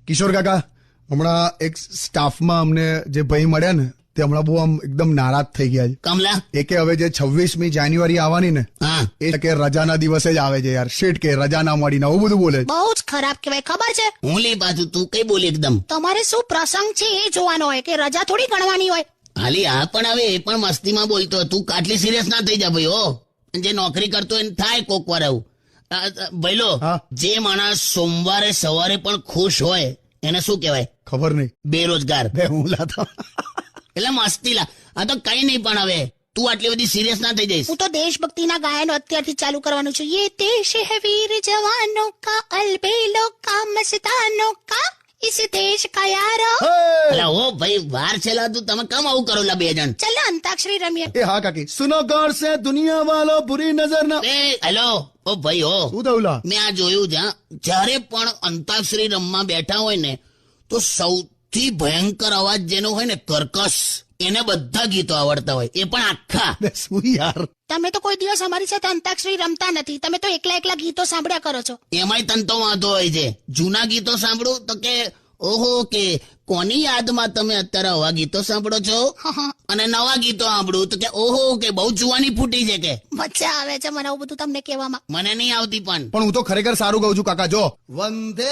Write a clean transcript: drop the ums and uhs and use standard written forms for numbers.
કિશોર કાકા, હમણાં એક સ્ટાફમાં અમને જે ભાઈ મળ્યા ને તે હમણાં બહુ આમ એકદમ નારાજ થઈ ગયા છે. કમલા એ કે હવે જે 26મી જાન્યુઆરી આવવાની ને હા એ કે રજાના દિવસે જ આવે છે યાર. શેઠ કે રજા ના મળી ને આવું બધું બોલે છે. બહુ જ ખરાબ કહેવાય, ખબર છે? હું લે પાછું તું કઈ બોલી એકદમ તમારે શું પ્રસંગ છે એ જોવાનો હોય કે રજા થોડી ગણવાની હોય. હાલી આ પણ હવે એ પણ મસ્તીમાં બોલતો. તું આટલી સિરિયસ ના થઈ જા ભાઈ. હો જે નોકરી કરતો એને થાય કોક વાર આવું. ભાઈલો હા. જે માણસ સોમવારે સવારે પણ ખુશ હોય એને શું કહેવાય? ખબર નહીં. બેરોજગાર. બે હું લાતા. એટલે મસ્તી લા. આ તો કઈ નહીં, પણ હવે તું આટલી બધી સિરિયસ ના થઈ જઈશ. હું તો દેશભક્તિના ગાયનો અત્યારથી ચાલુ કરવાનું છું. યે દેશ હૈ વીર જવાનો કા અલબેલો કા મસ્તાનો કા ઇસ દેશ કા યારો. અલા ઓ ભાઈ વાર છે લા, તું તમે કેમ આવું કરો લા બે જણ? ચલો અંતાક્ષરી રમીએ. એ હા કાકી, સુનો ગૌર સે દુનિયા વાલો બુરી નજર ના. એ હેલો ઓ ભાઈ હો, શું થયું લા? મેં આ જોયું છે. જ્યારે પણ અંતાક્ષરી રમવા બેઠા હોય ને તો સૌથી ભયંકર અવાજ જેનો હોય ને કર્કશ, એને બધા ગીતો આવડતા હોય, એ પણ આખા. બે શું યાર. તમે તો કોઈ દિવસ અમારી સાથે અંતાક્ષરી રમતા નથી. તમે તો એકલા એકલા ગીતો સાંભળ્યા કરો છો. એમાંય તને તો વાંધો હોય છે. જૂના ગીતો સાંભળું તો કે ઓહો કે કોની યાદમાં તમે અત્યારે આવા ગીતો સાંભળો છો, અને નવા ગીતો સાંભળું તો કે ઓહો કે બહુ જુવાની ફૂટી છે કે. મજા આવે છે મને આવું બધું તમને કહેવામાં. મને નહીં આવતી પણ હું તો ખરેખર સારું ગાઉં છું કાકા. જો વંદે